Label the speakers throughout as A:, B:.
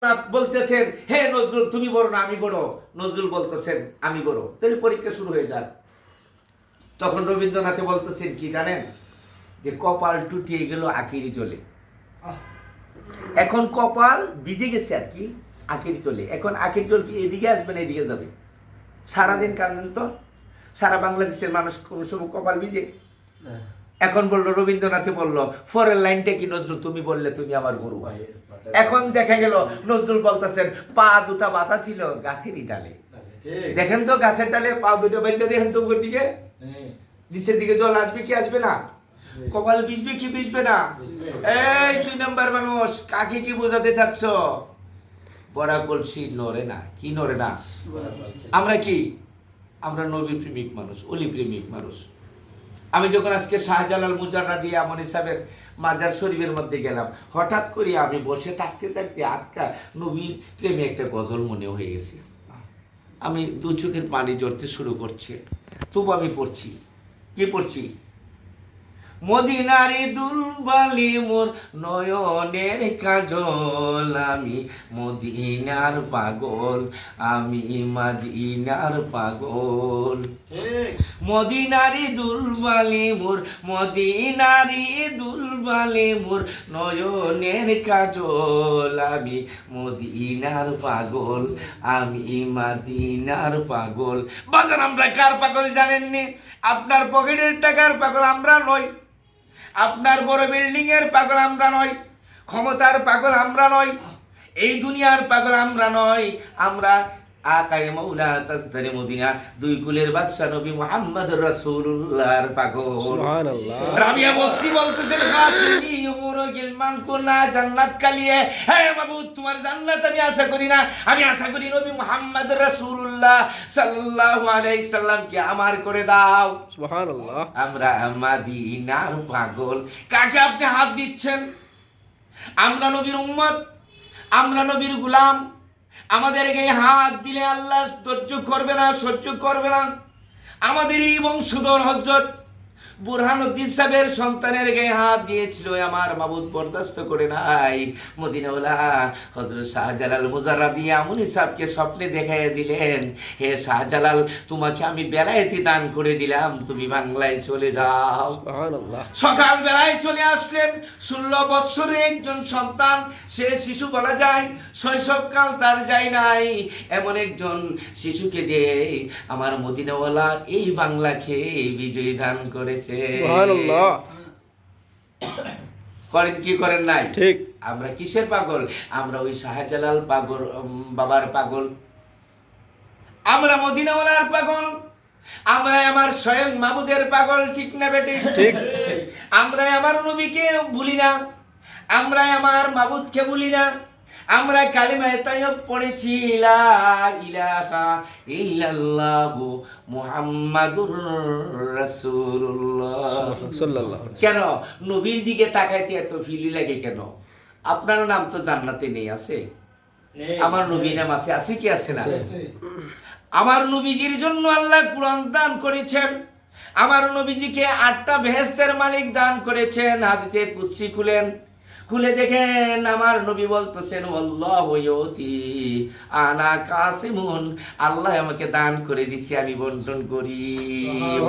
A: বলতেছেন হে নজরুল তুমি বড় না আমি বড়, নজরুল বলতেছেন আমি বড়, তাহলে পরীক্ষা শুরু হয়ে যাক। তখন রবীন্দ্রনাথে বলতেছেন কি জানেন, যে কপাল টুটিয়ে গেল আখিরি চলে। এখন কপাল ভিজে গেছে আর কি, আখিরি চলে। এখন আখিরি জল কি এদিকে আসবে না এদিকে যাবে? সারাদিন কাঁদেন তো, সারা বাংলাদেশের মানুষ কোন সময় কপাল ভিজে? এখন বললো, রবীন্দ্রনাথে বললো ফরের লাইনটা কি নজরুল তুমি বললে তুমি আমার গুরু। এখন দেখা গেল নজরুল বলতেছেন পা দুটা বাতা ছিল গাছেরই ডালে। দেখেন তো গাছের ডালে পা দুটো বেঁধে দেখেন তো উপর দিকে, নিচের দিকে জল আসবে কি আসবে না? কপাল ভিজবে কি ভিজবে না? এই 2 নাম্বার মানুষ, কাকে কি বোঝাতে চাচ্ছ? বড়া কলসি নড়ে না, কি নড়ে না? আমরা কি, আমরা নবী প্রেমিক মানুষ, অলি প্রেমিক মানুষ। আমি যখন আজকে শাহজালাল মুজাররাদি আমন সাহেবের মাজার শরীফের মধ্যে গেলাম, হঠাৎ করে আমি বসে থাকতে থাকতে আটকা নবীর প্রেমে একটা গজল মনে হয়ে গেছে। আমি দু চোখের পানি ঝরতে শুরু করছে, তবু আমি পড়ছি। কি পড়ছি? মদিনারি দুলবালি মোর নয়নের কাজল, আমি মদিনার পাগল, আমি মদিনার পাগল। মদিনারি দুলবালি মোর, মদিনারি দুলবালি মোর নয়নের কাজল, আমি মদিনার পাগল, আমি মদিনার পাগল। বাজান আমরা কার পাগল জানেননি? আপনার পকেটের টাকার পাগল আমরা নই, আপনার বড় বিল্ডিং এর পাগল আমরা নই, ক্ষমতার পাগল আমরা নই, এই দুনিয়ার পাগল আমরা নই। আমরা আকায়ে মাওলা তাজদারে মদিনা, দুই কুলের বাদশা নবী মুহাম্মদ রাসূলুল্লাহর পাগল। সুবহানাল্লাহ। রাবিয়া বস্তি বলতেছেন হাসিনি উমর গিলমান কোনা জান্নাত কালিয়ে, হে মাবুদ তোমার জান্নাত আমি আশা করি না, আমি আশা করি নবী মুহাম্মদ রাসূলুল্লাহ সাল্লাল্লাহু আলাইহি সাল্লাম কে আমার করে দাও। সুবহানাল্লাহ। আমরা মদিনার পাগল। কাকে আপনি হাত দিচ্ছেন? আমরা নবীর উম্মত, আমরা নবীর গোলাম। আমাদের গায়ে হাত দিলে আল্লাহ সহ্য করবে না, সহ্য করবে না। আমাদের এই বংশধর হযরত বুরহানুদ্দিন সাহেবের সন্তানের গায়ে হাত দিয়েছিল, আমার মাবুদ বরদাস্ত করে নাই। মদিনাওয়ালা হযরত শাহজালাল মুজাররাদি আমনি সাহেবকে স্বপ্নে দেখাইয়া দিলেন, হে শাহজালাল তোমাকে আমি বেলায়েতি দান করে দিলাম, তুমি বাংলায় চলে যাও। সুবহানাল্লাহ। সকাল বেলায় চলে আসলেন। 16 বৎসরের একজন সন্তান, সে শিশু বলা যায়, শৈশবকাল তার যায় নাই, এমন একজন শিশুকে দিয়ে আমার মদিনাওয়ালা এই বাংলাকে বিজয়ী দান করেছে। সুবহানাল্লাহ। করেন কি করেন নাই? ঠিক। আমরা কিসের পাগল? আমরা ওই শাহজালাল পাগল বাবার পাগল, আমরা মদিনাওয়ালার পাগল, আমরা আমার স্বয়ং মাবুদের পাগল। ঠিক না বেটি? ঠিক। আমরা আমার নবীকে ভুলি না, আমরা আমার মাবুদকে ভুলি না। আমরা কালিমায়ে তাইয়্যিব পড়েছি, লা ইলাহা ইল্লাল্লাহু মুহাম্মাদুর রাসূলুল্লাহ সাল্লাল্লাহু। কেন নবীর দিকে তাকাইতে এত ফিলি লাগে কেন? আপনার নাম তো জান্নাতে নেই, আছে? আমার নবীর নাম আছে, আছে কি আছে না? আমার নবীজির জন্য আল্লাহ কুরআন দান করেছেন, আমার নবীজিকে 8টা বেহেশতের মালিক দান করেছেন। হাদিসে কুদসি খুলে দেখেন, আমার নবী বলতেছেন আল্লাহু ইউতি আনা কাসিমুন, আল্লাহ আমাকে দান করে দিছি, আমি বন্টন করি।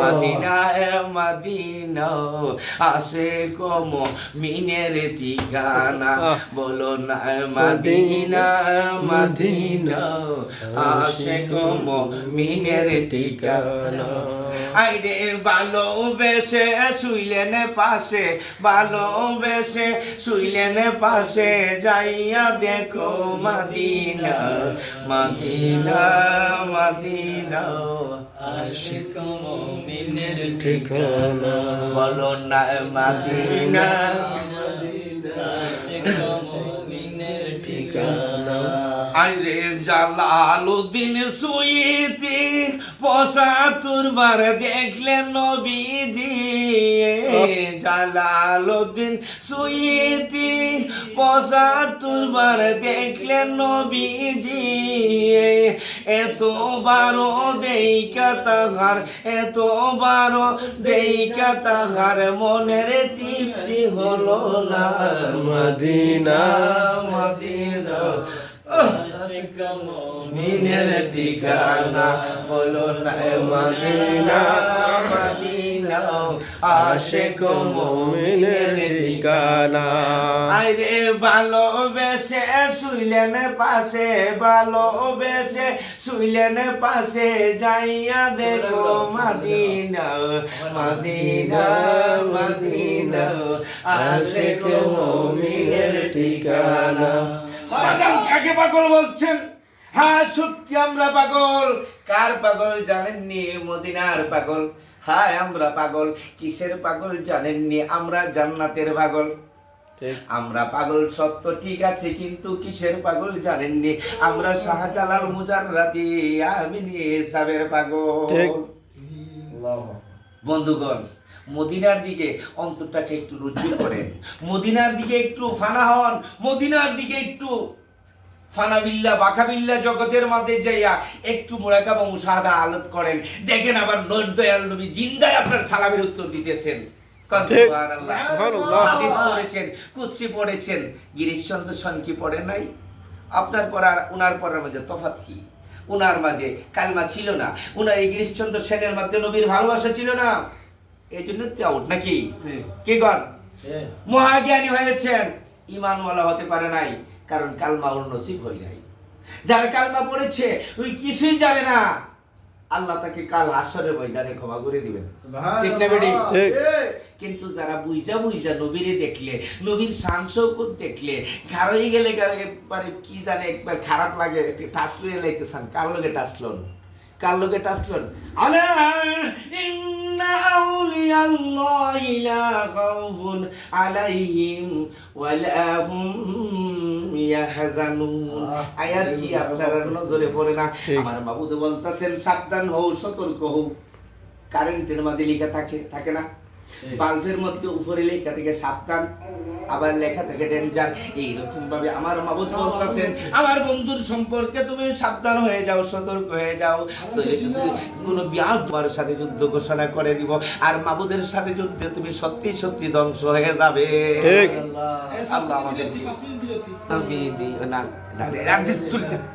A: মদিনা মদিনা আশিক মুমিনের ঠিকানা, বলো না মদিনা মদিনা আশিক মুমিনের ঠিকানা। আইরে ভালোবেসে শুইলেন পাশে, ভালোবেসে শুইলেন পাশে, যাইয়া দেখো মদিনা মদিনা মদিনা আশিক মুমিনের ঠিকানা, বলো না মদিনা মদিনা আশিক মুমিনের ঠিকানা। আইরে জালালউদ্দিন সুয়ুতি 75 বার দেখলেন নবীজি, জালালউদ্দিন সুয়ুতি 75 বার দেখলেন নবীজি, এতবার দেইকা তাহার, এতবার দেইকা তাহার মনের তৃপ্তি হলো না। মদিনা মদিনা মিনের ঠিকানা বলো না মদিনা মদিনা আশিক মুমিনের ঠিকানা আরে ভালোবেসে শুইলেন পাশে ভালোবেসে শুইলেন পাশে যাইয়া দেখো মদিনা মদিনা মদিনা আশিক মুমিনের ঠিকানা। কাকে পাগল বলছেন? হ্যাঁ সত্যি আমরা পাগল। কার পাগল জানেননি? মদিনার পাগল। হ্যাঁ আমরা পাগল। কিসের পাগল জানেননি? আমরা জান্নাতের পাগল। আমরা পাগল সত্য ঠিক আছে, কিন্তু কিসের পাগল জানেননি? আমরা শাহজালাল মুজাররাদি আমিনী সাহেবের পাগল। বন্ধুগণ, মদিনার দিকে অন্তরটাকে একটু রুজু করেন, মদিনার দিকে একটু ফানা হন, মদিনার দিকে একটু ফানাবিল্লা বাকাবিল্লা জগতের মধ্যে যাইয়া একটু মুরাকাবা মুশাহাদা আলত করেন। দেখেন আবার দয়াল নবী জিন্দায় আপনার সালামের উত্তর দিতেছেন। সুবহানাল্লাহ। হাদিস পড়েছেন, কুদসি পড়েছেন, গিরিশচন্দ্র সেন কি পড়েন নাই? আপনার পড়া আর উনার পড়ার মাঝে তফাৎ কি? উনার মাঝে কালমা ছিল না, উনার এই গিরিশচন্দ্র সেনের মধ্যে নবীর ভালোবাসা ছিল না, এই জন্য আউট নাকি? কি গণ মহাজ্ঞানী হয়েছেন, ইমানওয়ালা হতে পারে নাই, কারণ কালমা ওর নসিব হয় নাই। যারা কালমা পড়েছে ওই কিছুই জানে না, আল্লাহ তাকে কাল হাসরের ময়দানে ক্ষমা করে দিবেন, ঠিক না বেটি? কিন্তু যারা বুঝা বুঝা নবীরে দেখলে, নবীর শান শৌকত দেখলে ঘাড়ই গেলে একবারে কি জানে একবার খারাপ লাগে, টাচ লইয়া লাইতেছেন। কার লোকে টাচলন? কার লোকে টাচলন? আলা ইন্না আউলিয়াল্লাহি লা খাউফুন আলাইহিম ওয়া লা হুম ইয়াহজানুন। আয়াত কি আপনার নজরে পড়ে না? আমার মাবুদ বলতেছেন সাবধান হও, সতর্ক হও। কারেন্টের মাঝে লেখা থাকে না? বাল্বের মধ্যে উপরে লেখা থেকে সাবধান, আবার লেখা থেকে ডেঞ্জার। এইরকম ভাবে আমার মাবুদ বলতেছেন আমার বন্ধুর সম্পর্কে তুমি সাবধান হয়ে যাও, সতর্ক হয়ে যাও। কোনো তোমার সাথে যুদ্ধ ঘোষণা করে দিব, আর মাবুদের সাথে যুদ্ধে তুমি সত্যি সত্যি ধ্বংস হয়ে যাবে। আল্লাহ আমাদের